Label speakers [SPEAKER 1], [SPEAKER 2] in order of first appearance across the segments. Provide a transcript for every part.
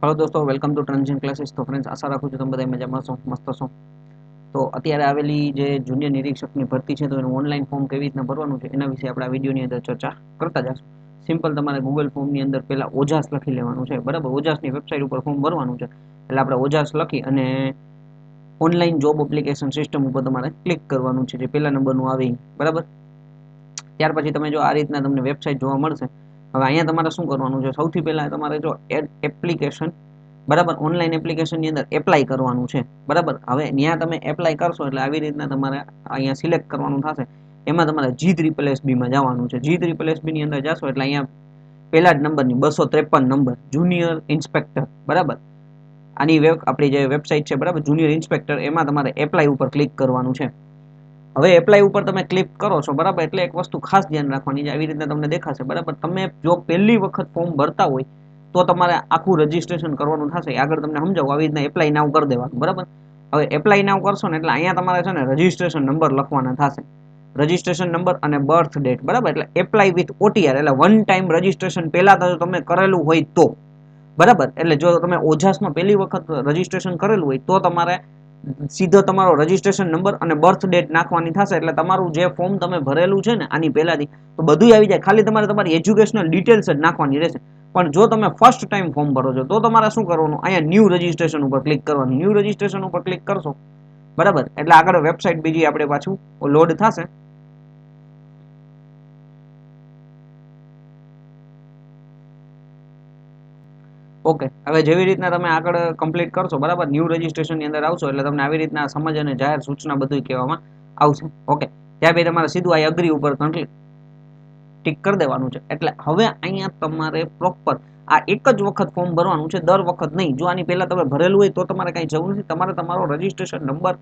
[SPEAKER 1] Hello दोस्तों, welcome to transition classes. तो friends, आशा રાખું છું તમે બધા મજામાં છો, મસ્ત છો। તો અત્યારે આવેલી જે જુનિયર નિરીક્ષકની ભરતી છે, તો એનું ઓનલાઈન ફોર્મ કેવી રીતના ભરવાનું છે એના વિશે આપણે આ વિડીયોની અંદર ચર્ચા કરતા જશું। સિમ્પલ તમારે ગૂગલ ફોર્મની અંદર પહેલા ઓજાસ લખી લેવાનું છે, બરાબર। ઓજાસની વેબસાઇટ ઉપર ફોર્મ ભરવાનું છે, એટલે આપણે ઓજાસ લખી અને ઓનલાઈન જોબ એપ્લિકેશન સિસ્ટમ ઉપર તમારે ક્લિક કરવાનું છે, જે પહેલા નંબરનું આવે, બરાબર। ત્યાર પછી તમે જો આ રીતના તમને વેબસાઇટ જોવા મળશે। હવે અહીંયા તમારે શું કરવાનું છે, સૌથી પહેલા તમારે જો એડ એપ્લિકેશન, બરાબર, ઓનલાઈન એપ્લિકેશનની અંદર એપ્લાય કરવાનું છે, બરાબર। હવે ત્યાં તમે એપ્લાય કરશો એટલે આવી રીતના તમારે અહીંયા સિલેક્ટ કરવાનું થશે। એમાં તમારે G3SBમાં જવાનું છે। G3SB ની અંદર જશો એટલે અહીંયા પહેલા જ નંબરની 253 નંબર જુનિયર ઇન્સ્પેક્ટર, બરાબર। આની આપણી જે વેબસાઇટ છે, બરાબર, જુનિયર ઇન્સ્પેક્ટર, એમાં તમારે એપ્લાય ઉપર ક્લિક કરવાનું છે। હવે એપ્લાય ઉપર તમે ક્લિક કરો છો, બરાબર, એટલે એક વસ્તુ ખાસ ધ્યાન રાખવાની છે, આવી રીતના તમને દેખાશે, બરાબર। તમે જો પહેલી વખત ફોર્મ ભરતા હોય તો તમારે આખું રજીસ્ટ્રેશન કરવાનું થશે। આગળ તમને સમજાવું, આવી રીતના એપ્લાય નાવ કરી દેવાનું, બરાબર। હવે એપ્લાય નાવ કરશો ને એટલે અહીંયા તમારે છે ને રજીસ્ટ્રેશન નંબર લખવાના થશે, રજીસ્ટ્રેશન નંબર અને બર્થ ડેટ, બરાબર। એટલે એપ્લાય વિથ OTR, એટલે વન ટાઈમ રજીસ્ટ્રેશન પહેલા તમે કરેલું હોય તો, બરાબર। એટલે જો તમે ઓજાસમાં પહેલી વખત રજીસ્ટ્રેશન કરેલું હોય તો તમારે સીધો તમારો રજીસ્ટ્રેશન નંબર અને બર્થ ડેટ નાખવાની થશે। એટલે તમારું જે ફોર્મ તમે ભરેલું છે ને આની પહેલાથી, તો બધું આવી જાય, ખાલી તમારે તમારી એજ્યુકેશનલ ડિટેલ્સ જ નાખવાની રહેશે। પણ જો તમે ફર્સ્ટ ટાઈમ ફોર્મ ભરો છો તો તમારે શું કરવાનું, અહીંયા ન્યૂ રજીસ્ટ્રેશન ઉપર ક્લિક કરવાનું। ન્યૂ રજીસ્ટ્રેશન ઉપર ક્લિક કરશો, બરાબર, એટલે આગળ વેબસાઇટ બીજી આપણે પાછું લોડ થશે। ઓકે, હવે જેવી રીતના તમે આગળ કમ્પ્લીટ કરશો, બરાબર, ન્યૂ રજીસ્ટ્રેશનની અંદર આવશો એટલે તમને આવી રીતના સમજ અને જાહેર સૂચના બધું કહેવામાં આવશે। ઓકે, ત્યાં પછી તમારે સીધું આ અગ્રી ઉપર ટિક કરી દેવાનું છે। એટલે હવે અહીંયા તમારે પ્રોપર આ એક જ વખત ફોર્મ ભરવાનું છે, દર વખત નહીં। જો આની પહેલા તમે ભરેલું હોય તો તમારે કાંઈ જવું નથી, તમારે તમારો રજીસ્ટ્રેશન નંબર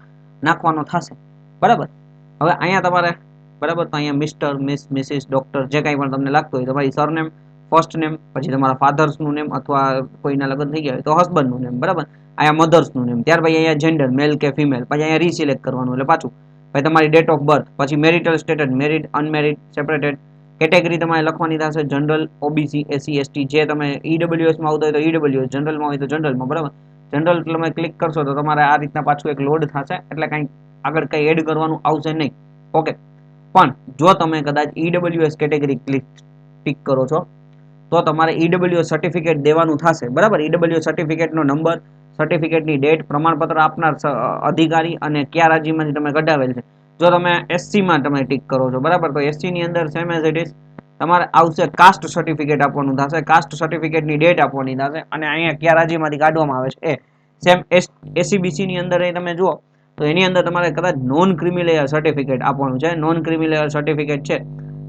[SPEAKER 1] નાખવાનો થશે, બરાબર। હવે અહીંયા તમારે, બરાબર, તો અહીંયા મિસ્ટર, મિસ, મિસિસ, ડોક્ટર, જે કાંઈ પણ તમને લાગતું હોય, તમારી સરનેમ, ફર્સ્ટ નેમ, પછી તમારા ફાધર્સનું નેમ અથવા કોઈના લગ્ન થઈ ગયા હોય તો હસબન્ડનું નેમ, બરાબર। અહીંયા મધર્સનું નેમ, ત્યાર પછી અહીંયા જેન્ડર, મેલ કે ફિમેલ, પછી અહીંયા રીસિલેક્ટ કરવાનું, એટલે પાછું પછી તમારી ડેટ ઓફ બર્થ, પછી marital status, married, unmarried, separated, category તમારે લખવાની થશે, જનરલ, ઓબીસી, એસસી, એસટી, જે તમે ઈડબ્લ્યુએસમાં આવતા હોય તો ઈડબ્લ્યુએસ, જનરલમાં હોય તો જનરલમાં, બરાબર। જનરલ તમે ક્લિક કરશો તો તમારે આ રીતના પાછું એક લોડ થશે, એટલે કંઈ આગળ કંઈ એડ કરવાનું આવશે નહીં, ઓકે। પણ જો તમે કદાચ ઈડબ્લ્યુએસ કેટેગરી ટિક કરો છો તો તમારે ઈડબ્લ્યુએસ સર્ટિફિકેટ દેવાનું થશે, બરાબર। ઈડબ્લ્યુએસ સર્ટિફિકેટનો નંબર, સર્ટિફિકેટની ડેટ, પ્રમાણપત્ર આપનાર અધિકારી અને કયા રાજ્યમાંથી તમે કઢાવેલ છે। જો તમે એસસીમાં તમે ટિક કરો છો, બરાબર, તો એસસીની અંદર સેમ એઝ ઇટ ઇઝ તમારે આવશે કાસ્ટ સર્ટિફિકેટ આપવાનું થશે, કાસ્ટ સર્ટિફિકેટની ડેટ આપવાની થશે, અને અહીંયા કયા રાજ્યમાંથી કાઢવામાં આવે છે એ સેમ એસસીબીસીની અંદર એ તમે જુઓ તો એની અંદર તમારે કદાચ નોન ક્રિમિલેયર સર્ટિફિકેટ આપવાનું છે। નોન ક્રિમિલેયર સર્ટિફિકેટ છે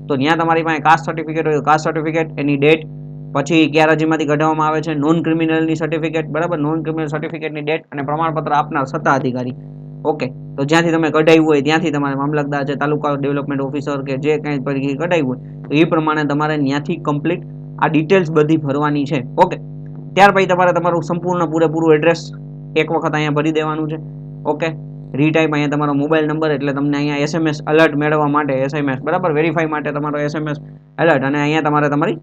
[SPEAKER 1] તો ત્યાં તમારી પાસે કાસ્ટ સર્ટિફિકેટ હોય તો કાસ્ટ સર્ટિફિકેટ, એની ડેટ, પછી કયા રાજ્યમાંથી કઢાવવામાં આવે છે, નોન ક્રિમિનલની સર્ટિફિકેટ, બરાબર, નોન ક્રિમિનલ સર્ટિફિકેટની ડેટ અને પ્રમાણપત્ર આપનાર સત્તા અધિકારી, ઓકે। તો જ્યાંથી તમે કઢાવ્યું હોય ત્યાંથી તમારે મામલતદાર છે, તાલુકા ડેવલપમેન્ટ ઓફિસર કે જે કંઈ પૈકી કઢાવ્યું હોય તો એ પ્રમાણે તમારે ત્યાંથી કમ્પ્લીટ આ ડિટેલ્સ બધી ભરવાની છે, ઓકે। ત્યાર પછી તમારે તમારું સંપૂર્ણ પૂરેપૂરું એડ્રેસ એક વખત અહીંયા ભરી દેવાનું છે, ઓકે। રીટાઈપ અહીંયા તમારો મોબાઈલ નંબર, એટલે તમને અહીંયા એસએમએસ અલર્ટ મેળવવા માટે એસએમએસ, બરાબર, વેરીફાઈ માટે તમારો એસએમએસ અલર્ટ, અને અહીંયા તમારે તમારી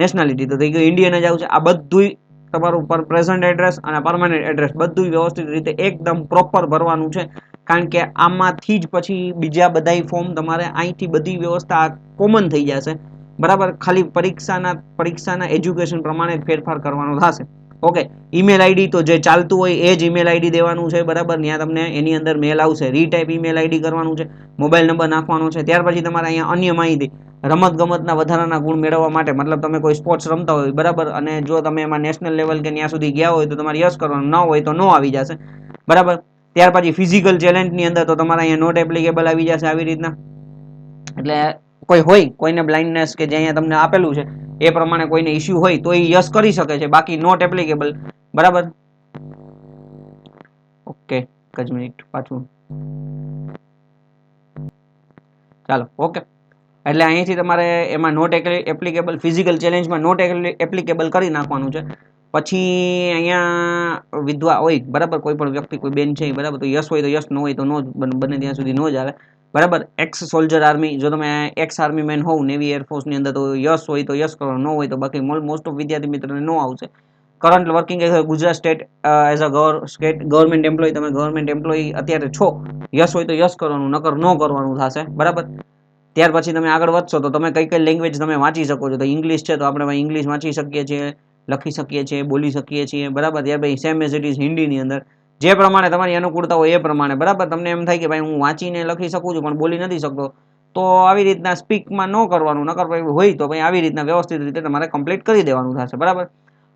[SPEAKER 1] નેશનાલિટી તો થઈ ગયું ઇન્ડિયન જ આવશે। આ બધું તમારું પ્રેઝન્ટ એડ્રેસ અને પરમાનન્ટ એડ્રેસ બધું વ્યવસ્થિત રીતે એકદમ પ્રોપર ભરવાનું છે, કારણ કે આમાંથી જ પછી બીજા બધા ફોર્મ તમારે અહીંથી બધી વ્યવસ્થા કોમન થઈ જશે, બરાબર। ખાલી પરીક્ષાના એજ્યુકેશન પ્રમાણે ફેરફાર કરવાનો થશે, ઓકે। ઈમેલ આઈડી તો જે ચાલતું હોય એ જ ઈમેલ આઈડી દેવાનું છે, બરાબર। ત્યાં તમને એની અંદર મેલ આવશે, રીટાઈપ ઈમેલ આઈડી કરવાનું છે, મોબાઈલ નંબર નાખવાનો છે। ત્યાર પછી તમારે અહીંયા અન્ય માહિતી, રમત ગમતના વધારાના ગુણ મેળવવા માટે, મતલબ તમે કોઈ સ્પોર્ટ્સ રમતા હોય, બરાબર, અને જો તમે એમાં નેશનલ લેવલ કે ત્યાં સુધી ગયા હોય તો તમારે યસ કરવાનું, ન હોય તો નો આવી જશે, બરાબર। ત્યાર પછી ફિઝિકલ ચેલેન્જની અંદર તો તમારે અહીંયા નોટ એપ્લિકેબલ આવી જશે આવી રીતના, એટલે કોઈ હોય કોઈને બ્લાઇન્ડનેસ કે જે અહીંયા તમને આપેલું છે એ પ્રમાણે કોઈને ઇસ્યુ હોય તો એ યસ કરી શકે છે, બાકી નોટ એપ્લિકેબલ, બરાબર, ઓકે। એક જ મિનિટ પાછું ચાલો, ઓકે। એટલે અહીંથી તમારે એમાં નોટ એપ્લિકેબલ, ફિઝિકલ ચેલેન્જમાં નોટ એપ્લિકેબલ કરી નાખવાનું છે। પછી અહીંયા વિધવા હોય, બરાબર, કોઈ પણ વ્યક્તિ, કોઈ બેન છે, બરાબર, તો યસ હોય તો યસ, નો હોય તો નો, બને ત્યાં સુધી નો જ આવે, બરાબર। એક્સ સોલ્જર આર્મી, જો તમે એક્સ આર્મી મેન હોવ નેવી એરફોર્સની અંદર તો યસ હોય તો યસ કરો, નો હોય તો બાકી મોસ્ટ ઓફ વિદ્યાર્થી મિત્રોને નો આવશે, current working Gujarat state as a state government employ, તમે ગવર્મેન્ટ એમ્પ્લોય અત્યારે છો, યસ હોય તો યસ કરવાનું, નકર નો કરવાનું થશે, બરાબર. ત્યાર પછી તમે આગળ વધશો તો તમે કઈ કઈ લેંગ્વેજ તમે વાંચી શકો છો, તો ઇંગ્લિશ છે તો આપણે ઇંગ્લિશ વાંચી શકીએ છીએ, લખી શકીએ છીએ, બોલી શકીએ છીએ, બરાબર. ત્યાર પછી સેમ એઝ ઇટ ઇઝ હિન્દીની અંદર જે પ્રમાણે તમારી અનુકૂળતા હોય એ પ્રમાણે, બરાબર. તમને એમ થાય કે ભાઈ હું વાંચીને લખી શકું છું પણ બોલી નથી શકતો, તો આવી રીતના સ્પીકમાં ન કરવાનું, નકર હોય તો ભાઈ આવી રીતના વ્યવસ્થિત રીતે તમારે કમ્પ્લીટ કરી દેવાનું થશે, બરાબર.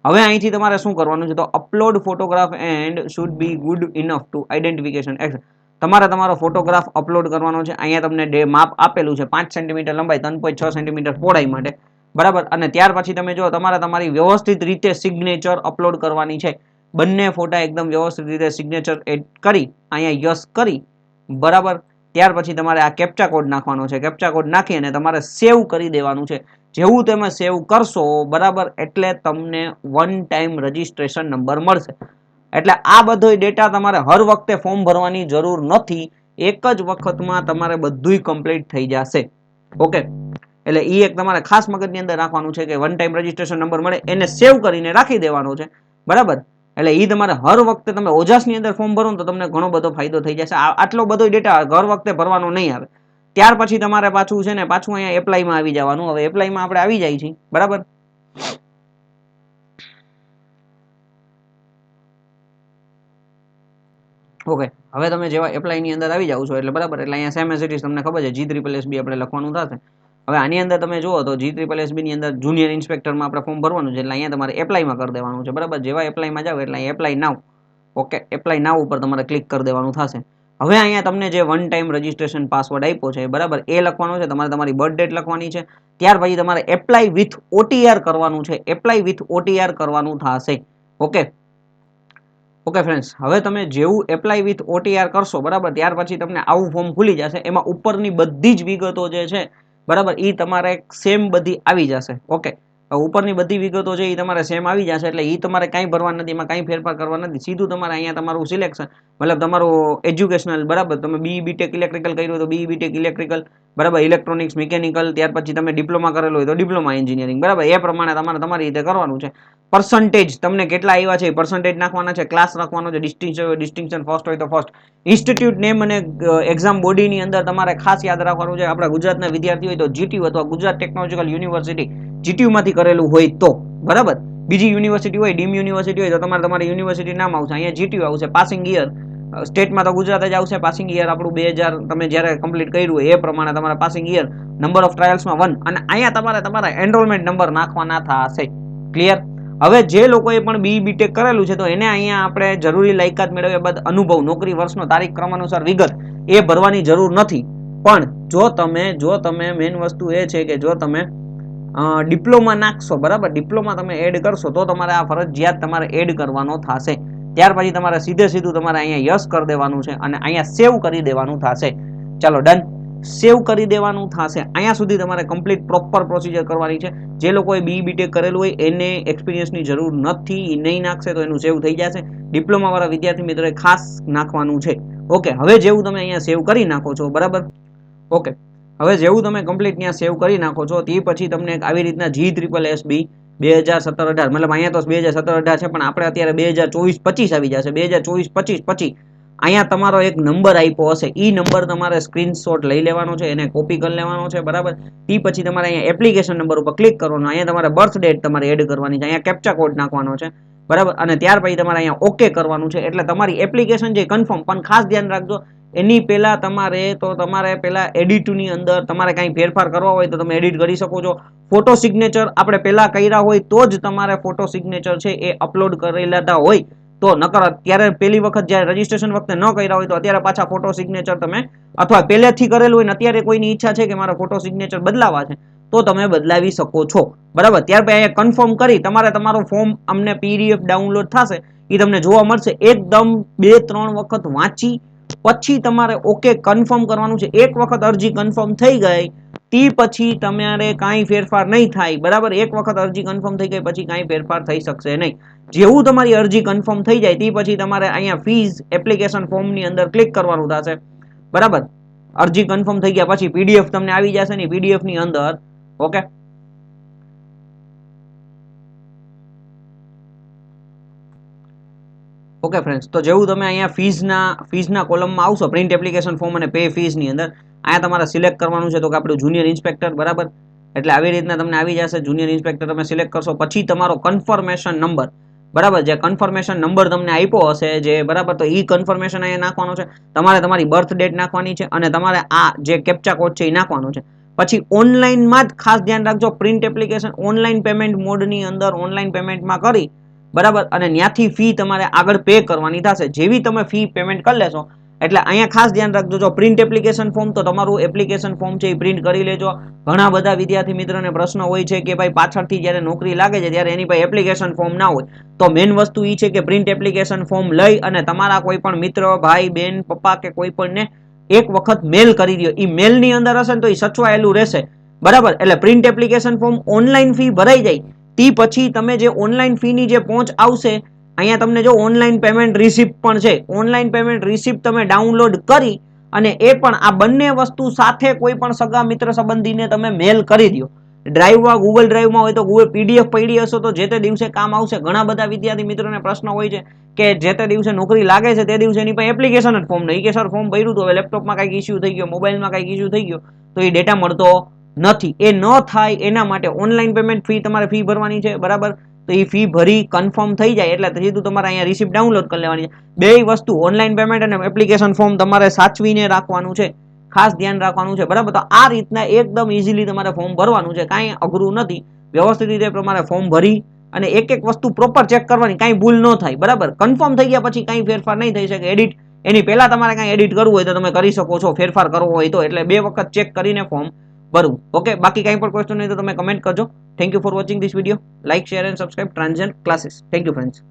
[SPEAKER 1] હવે અહીંથી તમારે શું કરવાનું છે, તો upload photograph and should be good enough to identification action. તમારે તમારો ફોટોગ્રાફ અપલોડ કરવાનો છે. અહીંયા તમને માપ આપેલું છે 5 સેન્ટીમીટર લંબાઈ, 3.6 સેન્ટીમીટર પહોળાઈ માટે, બરાબર. અને ત્યાર પછી તમે જો તમારે તમારી વ્યવસ્થિત રીતે સિગ્નેચર અપલોડ કરવાની છે. બંને ફોટા એકદમ વ્યવસ્થિત રીતે સિગ્નેચર એડ કરી અહીંયા યસ કરી, બરાબર. ત્યાર પછી તમારે આ કેપ્ચા કોડ નાખવાનો છે. કેપ્ચા કોડ નાખી અને તમારે સેવ કરી દેવાનું છે. જેવું તમે સેવ કરશો, બરાબર, એટલે તમને વન ટાઈમ રજીસ્ટ્રેશન નંબર મળશે. એટલે આ બધો ડેટા તમારે હર વખતે ફોર્મ ભરવાની જરૂર નથી, એક જ વખતમાં તમારે બધું કમ્પ્લીટ થઈ જશે. ઓકે, એટલે એ એક તમારે ખાસ મગજની અંદર રાખવાનું છે કે વન ટાઈમ રજીસ્ટ્રેશન નંબર મળે એને સેવ કરીને રાખી દેવાનો છે, બરાબર. એટલે એ તમારે હર વખતે તમે ઓજાસની અંદર ફોર્મ ભરો ને તો તમને ઘણો બધો ફાયદો થઈ જશે. આટલો બધો ડેટા હર વખતે ભરવાનો નહીં આવે. ત્યાર પછી તમારે પાછું છે ને પાછું અહીંયા એપ્લાયમાં આવી જવાનું. હવે એપ્લાયમાં આપણે આવી જાય છીએ, બરાબર. ઓકે, હવે તમે જેવા એપ્લાયની અંદર આવી જાવ છો એટલે બરાબર, એટલે અહીંયા સેમ એઝ ઇટ ઇઝ તમને ખબર છે G3SB આપણે લખવાનું થશે. હવે આની અંદર તમે જુઓ તો G3SB ની અંદર જુનિયર ઇન્સ્પેક્ટરમાં આપણે ફોર્મ ભરવાનું છે, એટલે અહીંયા તમારે એપ્લાયમાં કરી દેવાનું છે, બરાબર. જેવા એપ્લાયમાં જાવ એટલે અહીંયા એપ્લાય નાવ, ઓકે, એપ્લાય નાવ ઉપર તમારે ક્લિક કરી દેવાનું થશે. હવે અહીંયા તમને જે વન ટાઈમ રજીસ્ટ્રેશન પાસવર્ડ આપ્યો છે, બરાબર, એ લખવાનો છે. તમારે તમારી બર્થ ડેટ લખવાની છે. ત્યાર પછી તમારે એપ્લાય વિથ OTR કરવાનું છે. એપ્લાય વિથ OTR કરવાનું થશે. ઓકે, ઓકે ફ્રેન્ડ્સ, હવે તમે જેવું એપ્લાય વિથ OTR કરશો, બરાબર, ત્યાર પછી તમને આવું ફોર્મ ખુલી જશે. એમાં ઉપરની બધી જ વિગતો જે છે, બરાબર, એ તમારે સેમ બધી આવી જશે. ઓકે, ઉપરની બધી વિગતો છે એ તમારે સેમ આવી જશે, એટલે એ તમારે કાંઈ ભરવા નથી, એમાં કાંઈ ફેરફાર કરવા નથી. સીધું તમારે અહીંયા તમારું સિલેક્શન, મતલબ તમારું એજ્યુકેશનલ, બરાબર. તમે BE-BTech ઇલેક્ટ્રિકલ કર્યું હોય તો BE-BTech ઇલેક્ટ્રિકલ, બરાબર, ઇલેક્ટ્રોનિક્સ મિકેનિકલ, ત્યાર પછી તમે ડિપ્લોમા કરેલું હોય તો ડિપ્લોમા એન્જિનિયરિંગ, બરાબર. એ પ્રમાણે તમારે તમારી રીતે કરવાનું છે. પર્સન્ટેજ તમને કેટલા આવ્યા છે પર્સન્ટેજ નાખવાના છે. ક્લાસ રાખવાનો છે, ડિસ્ટિંક્શન હોય ડિસ્ટિંક્શન, ફર્સ્ટ હોય તો ફર્સ્ટ. ઇન્સ્ટિટ્યૂટ નેમ અને એક્ઝામ બોડીની અંદર તમારે ખાસ યાદ રાખવાનું છે. આપણા ગુજરાતના વિદ્યાર્થી હોય તો GTU અથવા ગુજરાત ટેકનોલોજીકલ યુનિવર્સિટી, GTU માંથી કરેલું હોય તો, બરાબર. બીજી યુનિવર્સિટી હોય, ડીમ યુનિવર્સિટી હોય તો તમારે તમારી યુનિવર્સિટી નામ આવશે. અહીંયા GTU આવશે. પાસિંગ યર સ્ટેટમાં તો ગુજરાત જ આવશે. પાસિંગ યર આપણું 2000 તમે જ્યારે કમ્પ્લીટ કર્યું હોય એ પ્રમાણે તમારા પાસિંગ યર, નંબર ઓફ ટ્રાયલ્સમાં 1, અને અહીંયા તમારે તમારા એનરોલમેન્ટ નંબર નાખવાના થશે. ક્લિયર? હવે જે લોકોએ પણ BE-BTech કરેલું છે તો એને અહીંયા આપણે જરૂરી લાયકાત મેળવ્યા બાદ અનુભવ, નોકરી, વર્ષનો, તારીખ, ક્રમ અનુસાર વિગત એ ભરવાની જરૂર નથી. પણ જો તમે મેઇન વસ્તુ એ છે કે જો તમે ડિપ્લોમા નાખશો, બરાબર, ડિપ્લોમા તમે એડ કરશો તો તમારે આ ફરજિયાત તમારે એડ કરવાનો થશે. ત્યાર પછી તમારે સીધું તમારે અહીંયા યસ કરી દેવાનું છે અને અહીંયા સેવ કરી દેવાનું થશે. ચાલો ડન, સેવ કરી દેવાનું થશે. અહીંયા સુધી તમારે કમ્પ્લીટ પ્રોપર પ્રોસિજર કરવાની છે. જે લોકોએ BE-BTech કરેલું હોય એને એક્સપિરિયન્સની જરૂર નથી, એ નહીં નાખશે તો એનું સેવ થઈ જશે. ડિપ્લોમા વાળા વિદ્યાર્થી મિત્રોએ ખાસ નાખવાનું છે. ઓકે, હવે જેવું તમે અહીંયા સેવ કરી નાખો છો, બરાબર, ઓકે, હવે જેવું તમે કમ્પ્લીટ ત્યાં સેવ કરી નાખો છો તે પછી તમને આવી રીતના G3SB 2017-18, મતલબ અહીંયા તો 2017-18 છે પણ આપણે અત્યારે 2024-25 આવી જશે. 2024-25 પછી અહીંયા તમારો એક નંબર આપ્યો હશે, એ નંબર તમારે સ્ક્રીનશોટ લઈ લેવાનો છે, એને કોપી કરી લેવાનો છે, બરાબર. તે પછી તમારે અહીંયા એપ્લિકેશન નંબર ઉપર ક્લિક કરવાનો, અહીંયા તમારે બર્થ ડેટ તમારે એડ કરવાની છે, અહીંયા કેપ્ચા કોડ નાખવાનો છે, બરાબર. અને ત્યાર પછી તમારે અહીંયા ઓકે કરવાનું છે. એટલે તમારી એપ્લિકેશન જે કન્ફર્મ, પણ ખાસ ધ્યાન રાખજો એની પહેલા તમારે પહેલા એડિટની અંદર તમારે કાંઈ ફેરફાર કરવા હોય તો તમે એડિટ કરી શકો છો. ફોટો સિગ્નેચર આપણે પહેલા કર્યા હોય તો જ તમારે ફોટો સિગ્નેચર છે એ અપલોડ કરેલા હોય તો, નકર અત્યારે પહેલી વખત જ્યારે રજીસ્ટ્રેશન વખતે ન કર્યા હોય તો અત્યારે પાછા ફોટો સિગ્નેચર તમે, અથવા પહેલેથી કરેલું હોય ને અત્યારે કોઈની ઈચ્છા છે કે મારા ફોટો સિગ્નેચર બદલાવા છે તો તમે બદલાવી શકો છો, બરાબર. ત્યાર પછી અહીંયા કન્ફર્મ કરી તમારે તમારું ફોર્મ અમને PDF ડાઉનલોડ થશે એ તમને જોવા મળશે. એકદમ 2-3 વખત વાંચી પછી તમારે ઓકે કન્ફર્મ કરવાનું છે. એક વખત અરજી કન્ફર્મ થઈ ગઈ તે પછી તમારે કાંઈ ફેરફાર નહીં થાય, બરાબર. એક વખત અરજી કન્ફર્મ થઈ ગઈ પછી કાંઈ ફેરફાર થઈ શકશે નહીં. જેવું તમારી અરજી કન્ફર્મ થઈ જાય તે પછી તમારે અહીંયા ફીઝ એપ્લિકેશન ફોર્મની અંદર ક્લિક કરવાનું થશે, બરાબર. અરજી કન્ફર્મ થઈ ગયા પછી PDF તમને આવી જશે ને, PDF ની અંદર, ઓકે, ઓકે ફ્રેન્ડ્સ, તો જેવું તમે અહીંયા ફીઝના કોલમમાં આવશો પ્રિન્ટ એપ્લિકેશન ફોર્મ અને પે ફીઝની અંદર, અહીંયા તમારે સિલેક્ટ કરવાનું છે તો કે આપણું જુનિયર ઇન્સ્પેક્ટર, બરાબર. એટલે આવી રીતના તમને આવી જશે જુનિયર ઇન્સ્પેક્ટર, તમે સિલેક્ટ કરશો પછી તમારો કન્ફર્મેશન નંબર, બરાબર, જે કન્ફર્મેશન નંબર તમને આપ્યો હશે જે, બરાબર, તો ઈ કન્ફર્મેશન અહીંયા નાખવાનો છે. તમારે તમારી બર્થ ડેટ નાખવાની છે અને તમારે આ જે કેપ્ચા કોડ છે એ નાખવાનો છે. પછી ઓનલાઈનમાં જ ખાસ ધ્યાન રાખજો, પ્રિન્ટ એપ્લિકેશન ઓનલાઈન પેમેન્ટ મોડની અંદર ઓનલાઈન પેમેન્ટમાં કરી, બરાબર, અને ત્યાંથી ફી તમારે આગળ પે કરવાની થશે. જેવી તમે ફી પેમેન્ટ કરી લેશો એટલે અહીંયા ખાસ ધ્યાન રાખજો, જો પ્રિન્ટ એપ્લિકેશન ફોર્મ તો તમારું એપ્લિકેશન ફોર્મ છે એ પ્રિન્ટ કરી લેજો. ઘણા બધા વિદ્યાર્થી મિત્રોને પ્રશ્ન હોય છે કે ભાઈ પાછળથી જ્યારે નોકરી લાગે છે ત્યારે એની પાસે એપ્લિકેશન ફોર્મ ના હોય, તો મેઇન વસ્તુ એ છે કે પ્રિન્ટ એપ્લિકેશન ફોર્મ લઈ અને તમારા કોઈ પણ મિત્ર, ભાઈ, બેન, પપ્પા કે કોઈ પણને એક વખત મેલ કરી દો. એ મેલની અંદર હશે ને તો એ સચવાયેલું રહેશે, બરાબર. એટલે print application form online fee ભરાઈ જાય તે પછી તમે જે ઓનલાઈન ફીની જે પહોંચ આવશે, અહીંયા તમને જો ઓનલાઈન પેમેન્ટ રિસિપ્ટ પણ છે, ઓનલાઈન પેમેન્ટ રિસિપ્ટ તમે ડાઉનલોડ કરી અને એ પણ આ બંને વસ્તુ સાથે કોઈ પણ સગા મિત્ર સંબંધીને તમે મેલ કરી દો. ડ્રાઈવમાં, ગૂગલ ડ્રાઈવમાં હોય તો ગૂગલ પીડીએફ પડી હશો તો જે તે દિવસે કામ આવશે. ઘણા બધા વિદ્યાર્થી મિત્રોને પ્રશ્ન હોય છે કે જે તે દિવસે નોકરી લાગે છે તે દિવસે એની પાસે એપ્લિકેશન જ ફોર્મ નહીં, કે સર ફોર્મ ભર્યું તો હવે લેપટોપમાં કંઈક ઇસ્યુ થઈ ગયો, મોબાઈલમાં કંઈક ઇસ્યુ થઈ ગયો તો એ ડેટા મળતો નથી. એ ન થાય એના માટે ઓનલાઈન પેમેન્ટ ફી તમારે ફી ભરવાની છે, બરાબર. તો એ ફી ભરી કન્ફર્મ થઈ જાય એટલે સીધું તમારે અહીંયા રિસિપ્ટ ડાઉનલોડ કરી લેવાની છે. બે વસ્તુ ઓનલાઈન પેમેન્ટ અને એપ્લિકેશન ફોર્મ તમારે સાચવીને રાખવાનું છે, ખાસ ધ્યાન રાખવાનું છે, બરાબર. તો આ રીતના એકદમ ઇઝીલી તમારે ફોર્મ ભરવાનું છે, કાંઈ અઘરું નથી. વ્યવસ્થિત રીતે તમારે ફોર્મ ભરી અને એક એક વસ્તુ પ્રોપર ચેક કરવાની, કાંઈ ભૂલ ન થાય, બરાબર. કન્ફર્મ થઈ ગયા પછી કાંઈ ફેરફાર નહીં થઈ શકે. એડિટ એની પહેલા તમારે કાંઈ એડિટ કરવું હોય તો તમે કરી શકો છો, ફેરફાર કરવો હોય તો. એટલે બે વખત ચેક કરીને ફોર્મ ભરવું. ઓકે, બાકી કાંઈ પણ ક્વેશ્ચન હોય તો તમે કમેન્ટ કરજો. Thank you for watching this video. Like, share and subscribe transient classes. Thank you friends.